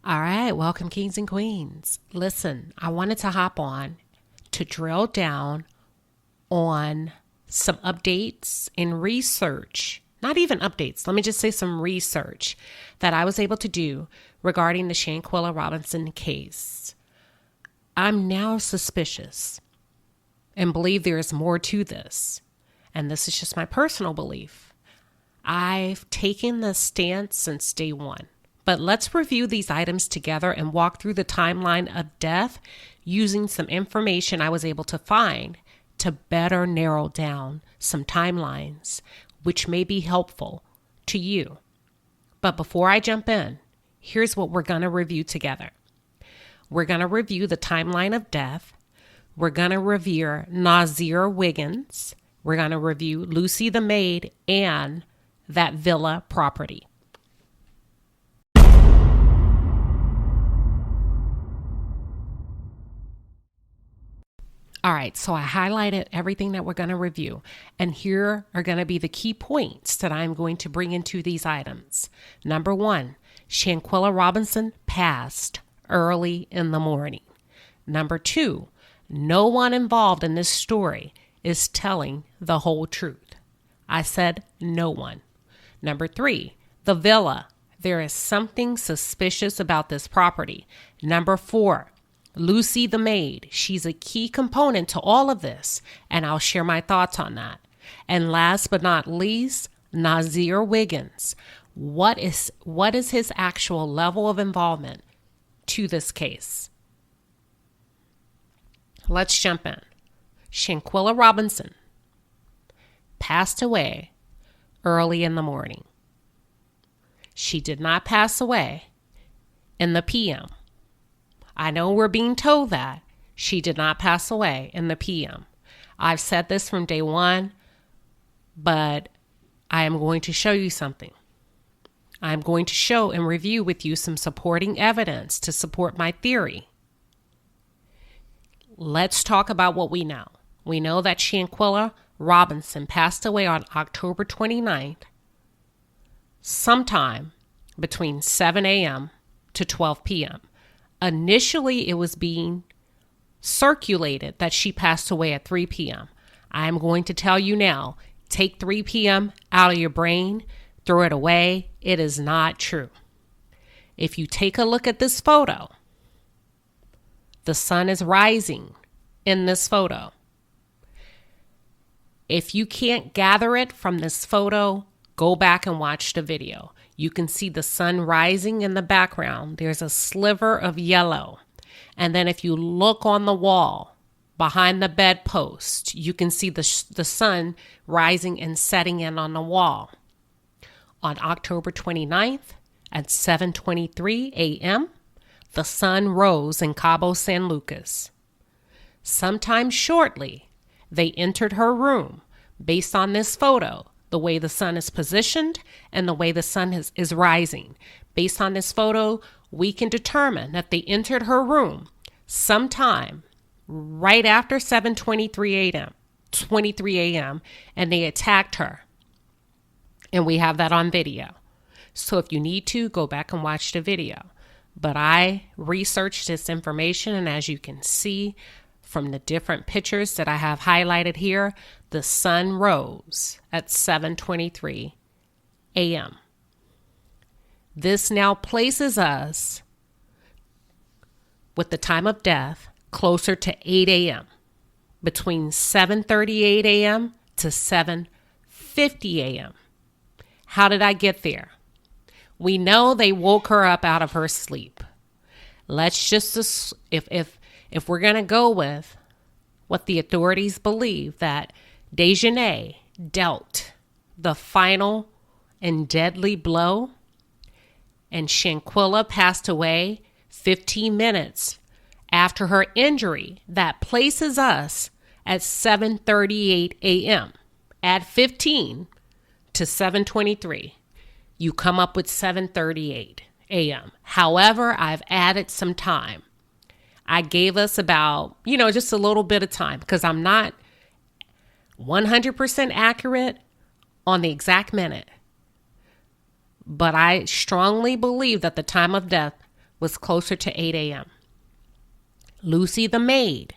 All right, welcome kings and queens. Listen, I wanted to hop on to drill down on some updates and research. Not even updates, let me just say some research that I was able to do regarding the Shanquella Robinson case. I'm now suspicious and believe there is more to this. And this is just my personal belief. I've taken this stance since day one. But let's review these items together and walk through the timeline of death using some information I was able to find to better narrow down some timelines, which may be helpful to you. But before I jump in, here's what we're going to review together. We're going to review the timeline of death. We're going to review Nazir Wiggins. We're going to review Lucy the maid and that villa property. All right, so I highlighted everything that we're going to review, and here are going to be the key points that I'm going to bring into these items. Number one, Shanquella Robinson passed early in the morning. Number two, no one involved in this story is telling the whole truth. I said no one. Number three, the villa. There is something suspicious about this property. Number four, Lucy the maid. She's a key component to all of this, and I'll share my thoughts on that. And last but not least, Nazir Wiggins. What is his actual level of involvement to this case? Let's jump in. Shanquella Robinson passed away early in the morning. She did not pass away in the PM. I know we're being told that she did not pass away in the PM. I've said this from day one, but I am going to show you something. I'm going to show and review with you some supporting evidence to support my theory. Let's talk about what we know. We know that Shanquella Robinson passed away on October 29th, sometime between 7 a.m. to 12 p.m. Initially, it was being circulated that she passed away at 3 p.m. I am going to tell you now, take 3 p.m. out of your brain, throw it away. It is not true. If you take a look at this photo, the sun is rising in this photo. If you can't gather it from this photo, go back and watch the video. You can see the sun rising in the background. There's a sliver of yellow. And then if you look on the wall behind the bedpost, you can see the sun rising and setting in on the wall. On October 29th at 7:23 a.m., the sun rose in Cabo, San Lucas. Sometime shortly, they entered her room based on this photo. The way the sun is positioned and the way the sun is rising. Based on this photo, we can determine that they entered her room sometime right after 23 a.m. and they attacked her. And we have that on video. So if you need to, go back and watch the video. But I researched this information, and as you can see from the different pictures that I have highlighted here, the sun rose at 7:23 a.m. This now places us with the time of death closer to 8 a.m. between 7:38 a.m. to 7:50 a.m. How did I get there? We know they woke her up out of her sleep. Let's just, if we're going to go with what the authorities believe, that Dejanay dealt the final and deadly blow, and Shanquella passed away 15 minutes after her injury, that places us at 7:38 a.m. Add 15 to 7:23. You come up with 7:38 a.m. However, I've added some time. I gave us about, just a little bit of time because I'm not 100% accurate on the exact minute. But I strongly believe that the time of death was closer to 8 a.m. Lucy the maid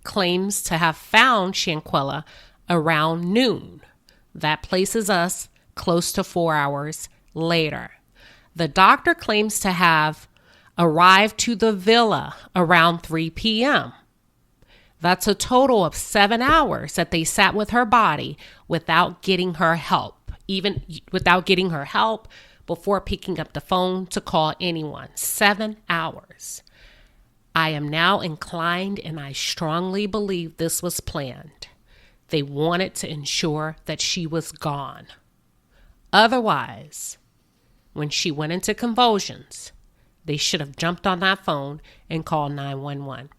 claims to have found Shanquella around noon. That places us close to 4 hours later. The doctor claims to have arrived to the villa around 3 p.m. That's a total of 7 hours that they sat with her body without getting her help, even without getting her help before picking up the phone to call anyone. 7 hours. I am now inclined, and I strongly believe this was planned. They wanted to ensure that she was gone. Otherwise, when she went into convulsions, they should have jumped on that phone and called 911.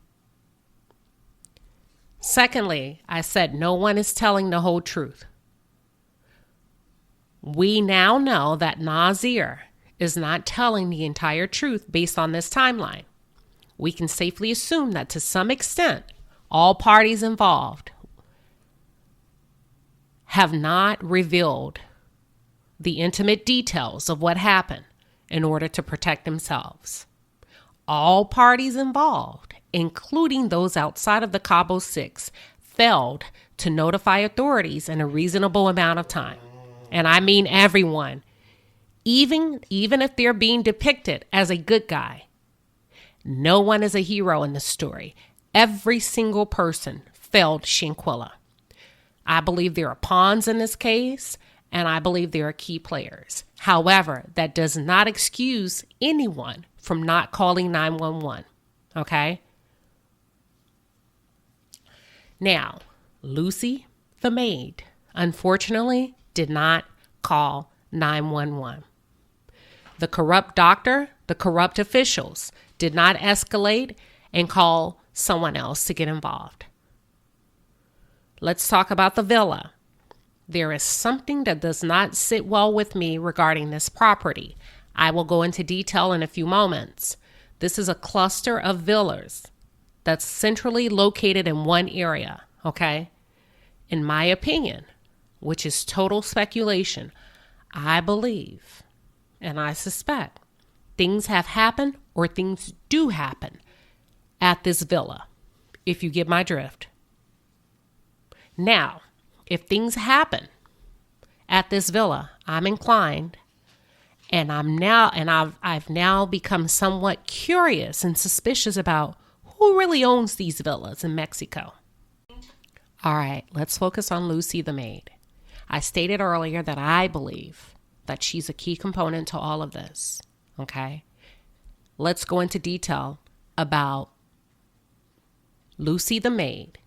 Secondly, I said no one is telling the whole truth. We now know that Nazir is not telling the entire truth based on this timeline. We can safely assume that to some extent, all parties involved have not revealed the intimate details of what happened in order to protect themselves. All parties involved, including those outside of the Cabo 6, failed to notify authorities in a reasonable amount of time. And I mean everyone, even if they're being depicted as a good guy. No one is a hero in this story. Every single person failed Shanquella. I believe there are pawns in this case, and I believe there are key players. However, that does not excuse anyone from not calling 911. Okay? Now, Lucy, the maid, unfortunately did not call 911. The corrupt doctor, the corrupt officials did not escalate and call someone else to get involved. Let's talk about the villa. There is something that does not sit well with me regarding this property. I will go into detail in a few moments. This is a cluster of villas that's centrally located in one area, okay? In my opinion, which is total speculation, I believe and I suspect things have happened or things do happen at this villa, if you get my drift. Now, if things happen at this villa, I'm inclined, and I've now become somewhat curious and suspicious about who really owns these villas in Mexico. All right, let's focus on Lucy the maid. I stated earlier that I believe that she's a key component to all of this, okay? Let's go into detail about Lucy the maid.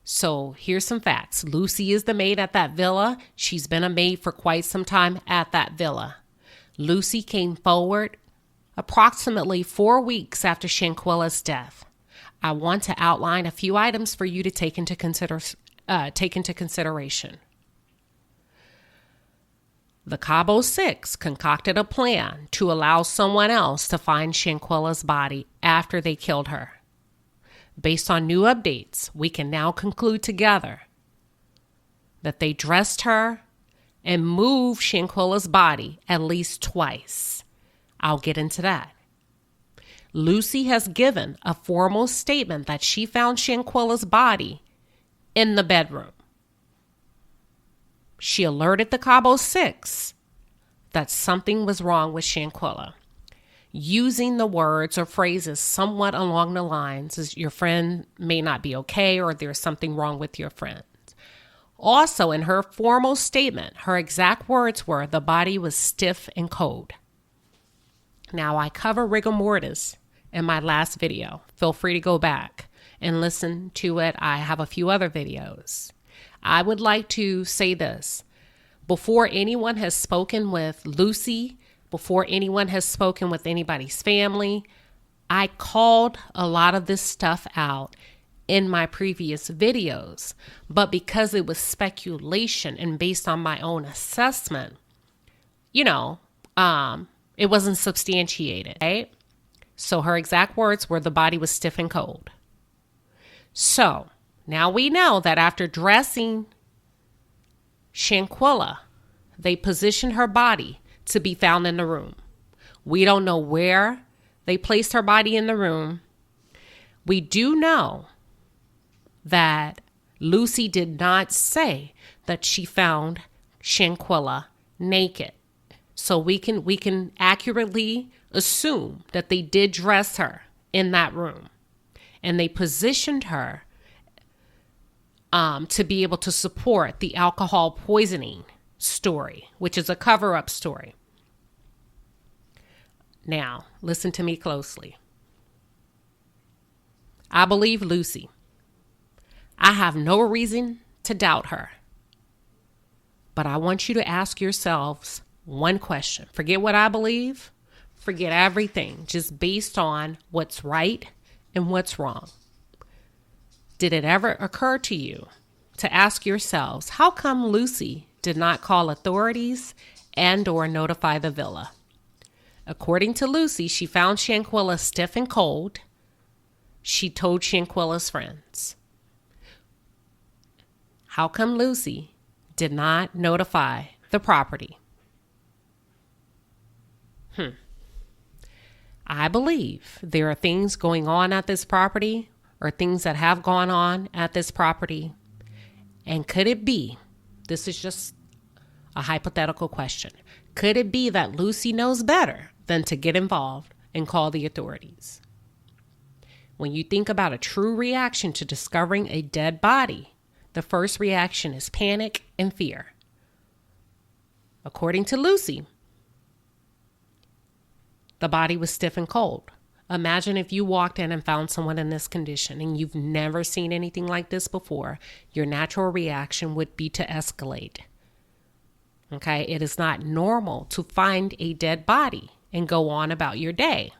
So here's some facts. Lucy is the maid at that villa. She's been a maid for quite some time at that villa. Lucy came forward approximately 4 weeks after Shanquella's death. I want to outline a few items for you to take into consideration. The Cabo 6 concocted a plan to allow someone else to find Shanquella's body after they killed her. Based on new updates, we can now conclude together that they dressed her and moved Shanquella's body at least twice. I'll get into that. Lucy has given a formal statement that she found Shanquella's body in the bedroom. She alerted the Cabo 6 that something was wrong with Shanquella, using the words or phrases somewhat along the lines as your friend may not be okay or there's something wrong with your friend. Also, in her formal statement, her exact words were, the body was stiff and cold. Now, I cover rigor mortis in my last video. Feel free to go back and listen to it. I have a few other videos. I would like to say this. Before anyone has spoken with Lucy, before anyone has spoken with anybody's family, I called a lot of this stuff out in my previous videos. But because it was speculation and based on my own assessment, it wasn't substantiated, right? So her exact words were, the body was stiff and cold. So now we know that after dressing Shanquella, they positioned her body to be found in the room. We don't know where They placed her body in the room. We do know that Lucy did not say that she found Shanquella naked. So we can accurately assume that they did dress her in that room, and they positioned her to be able to support the alcohol poisoning story, which is a cover-up story. Now, listen to me closely. I believe Lucy. I have no reason to doubt her. But I want you to ask yourselves one question. Forget what I believe. Forget everything. Just based on what's right and what's wrong. Did it ever occur to you to ask yourselves, how come Lucy did not call authorities and or notify the villa? According to Lucy, she found Shanquella stiff and cold. She told Shanquella's friends. How come Lucy did not notify the property? I believe there are things going on at this property, or things that have gone on at this property. And could it be, this is just a hypothetical question, could it be that Lucy knows better than to get involved and call the authorities? When you think about a true reaction to discovering a dead body, the first reaction is panic and fear. According to Lucy, the body was stiff and cold. Imagine if you walked in and found someone in this condition and you've never seen anything like this before. Your natural reaction would be to escalate. Okay, it is not normal to find a dead body and go on about your day.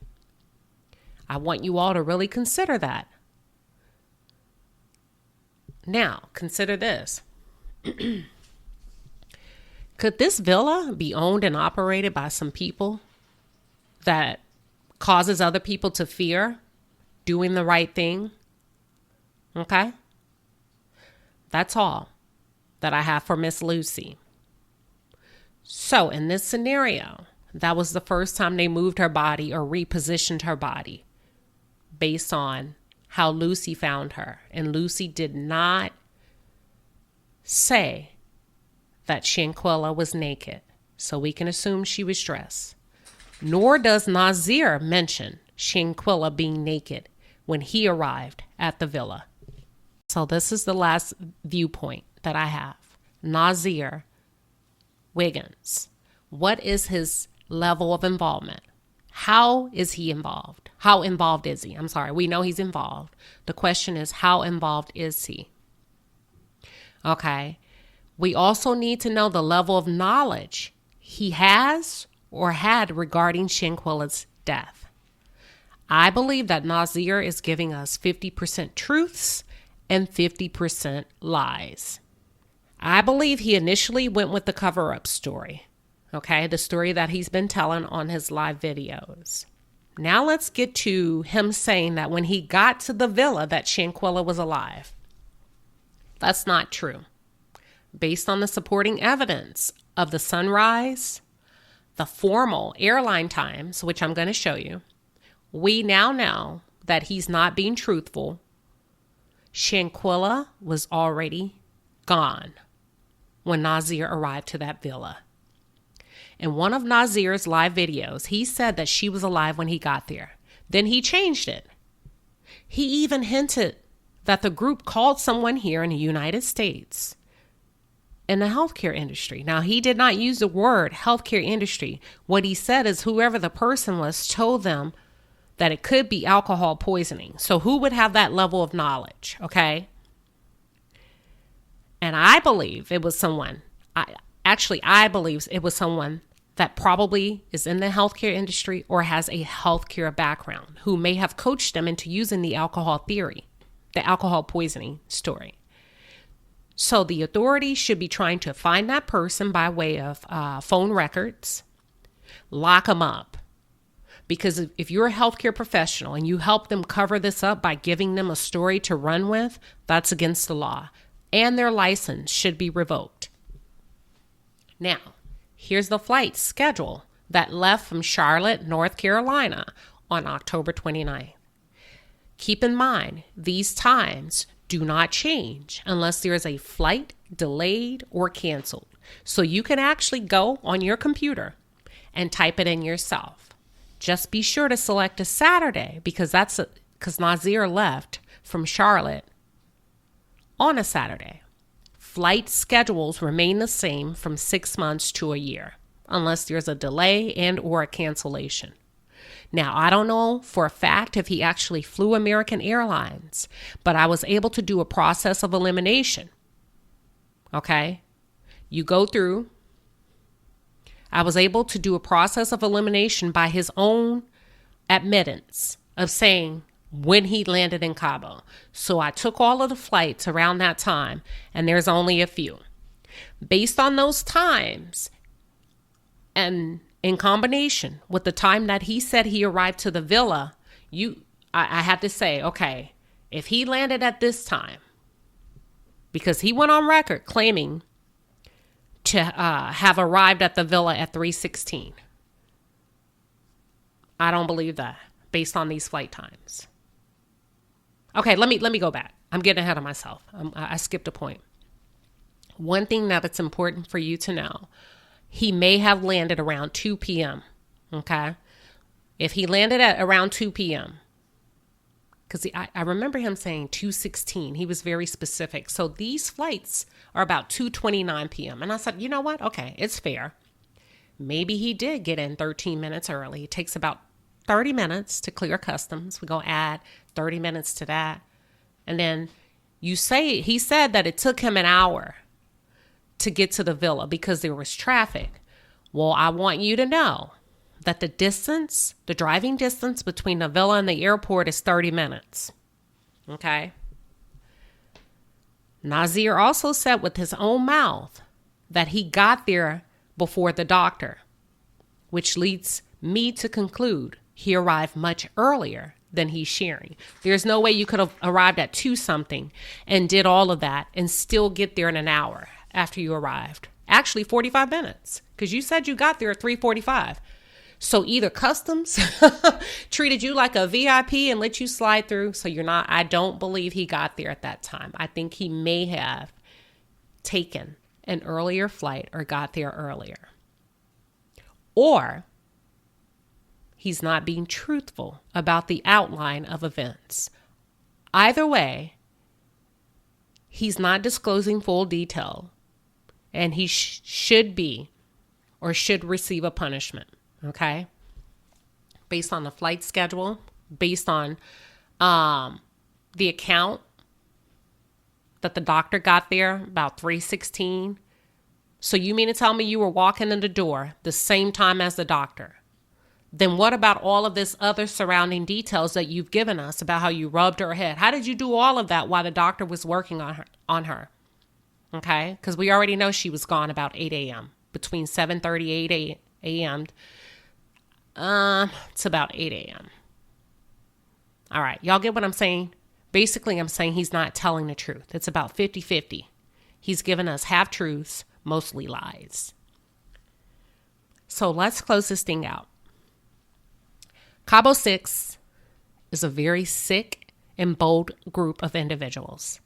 I want you all to really consider that. Now, consider this. Could this villa be owned and operated by some people that causes other people to fear doing the right thing? Okay? That's all that I have for Miss Lucy. So in this scenario, that was the first time they moved her body or repositioned her body based on how Lucy found her. And Lucy did not say that Shanquella was naked, so we can assume she was dressed. Nor does Nazir mention Shanquella being naked when he arrived at the villa. So this is the last viewpoint that I have. Nazir Wiggins. What is his level of involvement? How is he involved? How involved is he? I'm sorry, we know he's involved. The question is, how involved is he? Okay. We also need to know the level of knowledge he has or had regarding Shanquella's death. I believe that Nazir is giving us 50% truths and 50% lies. I believe he initially went with the cover-up story. Okay, the story that he's been telling on his live videos. Now let's get to him saying that when he got to the villa that Shanquella was alive. That's not true. Based on the supporting evidence of the sunrise, the formal airline times, which I'm going to show you, we now know that he's not being truthful. Shanquella was already gone when Nazir arrived to that villa. In one of Nazir's live videos, he said that she was alive when he got there. Then he changed it. He even hinted that the group called someone here in the United States in the healthcare industry. Now, he did not use the word healthcare industry. What he said is whoever the person was told them that it could be alcohol poisoning. So who would have that level of knowledge? Okay. And I believe it was someone, I believe it was someone that probably is in the healthcare industry or has a healthcare background who may have coached them into using the alcohol theory, the alcohol poisoning story. So the authorities should be trying to find that person by way of phone records, lock them up. Because if you're a healthcare professional and you help them cover this up by giving them a story to run with, that's against the law. And their license should be revoked. Now, here's the flight schedule that left from Charlotte, North Carolina on October 29th. Keep in mind, these times do not change unless there is a flight delayed or canceled. So you can actually go on your computer and type it in yourself. Just be sure to select a Saturday because Nazir left from Charlotte on a Saturday. Flight schedules remain the same from 6 months to a year, unless there's a delay and or a cancellation. Now, I don't know for a fact if he actually flew American Airlines, but I was able to do a process of elimination. Okay? You go through. I was able to do a process of elimination by his own admittance of saying when he landed in Cabo. So I took all of the flights around that time, and there's only a few. Based on those times, and in combination with the time that he said he arrived to the villa, I had to say, okay, if he landed at this time, because he went on record claiming to have arrived at the villa at 3:16. I don't believe that based on these flight times. Okay, let me go back. I'm getting ahead of myself. I skipped a point. One thing that it's important for you to know, he may have landed around 2 p.m., okay? If he landed at around 2 p.m., because I remember him saying 2:16. He was very specific. So these flights are about 2:29 p.m. And I said, you know what? Okay, it's fair. Maybe he did get in 13 minutes early. It takes about 30 minutes to clear customs. We're going to add 30 minutes to that. And then he said that it took him an hour to get to the villa because there was traffic. Well, I want you to know that the driving distance between the villa and the airport is 30 minutes. Okay? Nazir also said with his own mouth that he got there before the doctor, which leads me to conclude he arrived much earlier than he's sharing. There's no way you could have arrived at 2-something and did all of that and still get there in an hour after you arrived. Actually, 45 minutes, because you said you got there at 3:45. So either customs treated you like a VIP and let you slide through. So I don't believe he got there at that time. I think he may have taken an earlier flight or got there earlier. Or he's not being truthful about the outline of events. Either way, he's not disclosing full detail, and he should receive a punishment. Okay, based on the flight schedule, based on the account that the doctor got there about 3:16. So you mean to tell me you were walking in the door the same time as the doctor? Then what about all of this other surrounding details that you've given us about how you rubbed her head? How did you do all of that while the doctor was working on her? Okay, because we already know she was gone about 8 a.m. Between 7:30 8 a.m. It's about 8 a.m. All right. Y'all get what I'm saying? Basically, I'm saying he's not telling the truth. It's about 50-50. He's given us half-truths, mostly lies. So let's close this thing out. Cabo 6 is a very sick and bold group of individuals.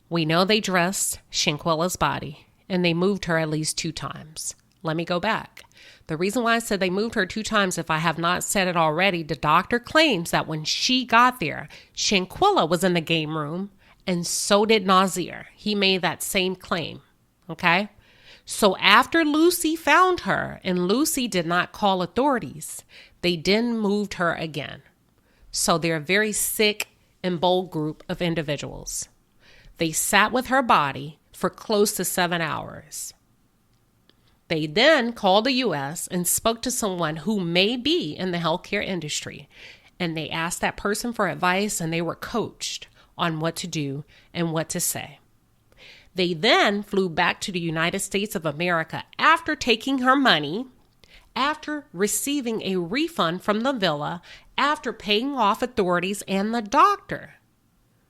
We know they dressed Shanquella's body, and they moved her at least 2 times. Let me go back. The reason why I said they moved her 2 times, if I have not said it already, the doctor claims that when she got there, Shanquella was in the game room, and so did Nazir. He made that same claim, okay? So after Lucy found her, and Lucy did not call authorities, they then moved her again. So they're a very sick and bold group of individuals. They sat with her body for close to 7 hours. They then called the U.S. and spoke to someone who may be in the healthcare industry. And they asked that person for advice, and they were coached on what to do and what to say. They then flew back to the United States of America after taking her money, after receiving a refund from the villa, after paying off authorities and the doctor.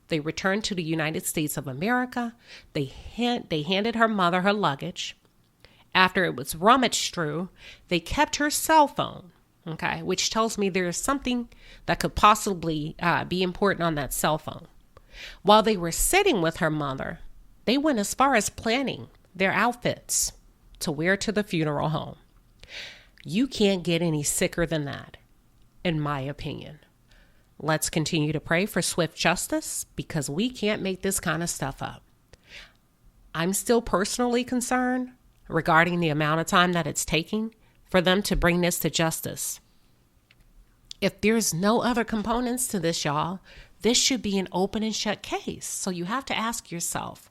They returned to the United States of America. They handed her mother her luggage. After it was rummaged through, they kept her cell phone, Okay, which tells me there's something that could possibly be important on that cell phone. While they were sitting with her mother, they went as far as planning their outfits to wear to the funeral home. You can't get any sicker than that, in my opinion. Let's continue to pray for swift justice because we can't make this kind of stuff up. I'm still personally concerned regarding the amount of time that it's taking for them to bring this to justice. If there's no other components to this, y'all, this should be an open and shut case. So you have to ask yourself,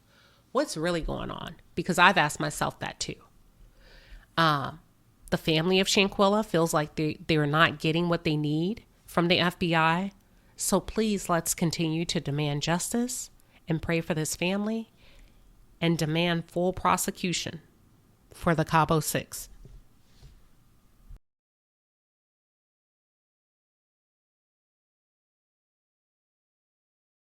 what's really going on? Because I've asked myself that too. The family of Shanquella feels like they're not getting what they need from the FBI. So please, let's continue to demand justice and pray for this family and demand full prosecution for the Cabo 6.